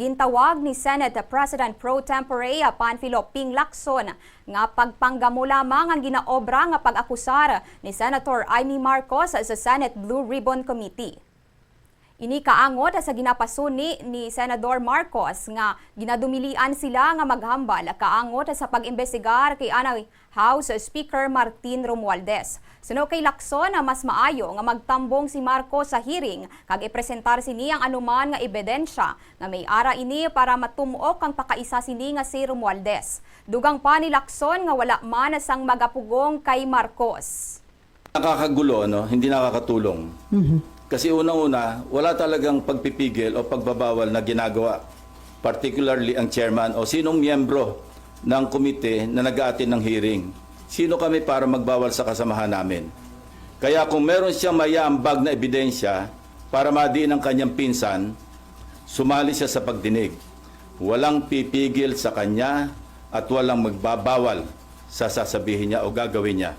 gintawag ni Senate President Pro Tempore Panfilo Ping Lacson nga pagpanggamo lamang ang ginaobra nga pag-akusar ni Senator Amy Marcos sa Senate Blue Ribbon Committee. Ini kaangot sa ginapasuni ni Senador Marcos nga ginadumilian sila nga maghambal kaangot sa pag-imbestigar kay anay House Speaker Martin Romualdez. Suno kay Lacson na mas maayo nga magtambong si Marcos sa hearing kag ipresentar sini ang anuman nga ebidensya nga may ara ini para matumuok ang pakaisa sini nga si Romualdez. Dugang pa ni Lacson nga wala man sang magapugong kay Marcos. Nakakagulo, no? Hindi nakakatulong. Kasi unang-una, wala talagang pagpipigil o pagbabawal na ginagawa. Particularly ang chairman o sinong miyembro ng komite na nag-aatin ng hearing. Sino kami para magbawal sa kasamahan namin? Kaya kung meron siyang maiaambag na ebidensya para madiin ang kanyang pinsan, sumali siya sa pagdinig. Walang pipigil sa kanya at walang magbabawal sa sasabihin niya o gagawin niya.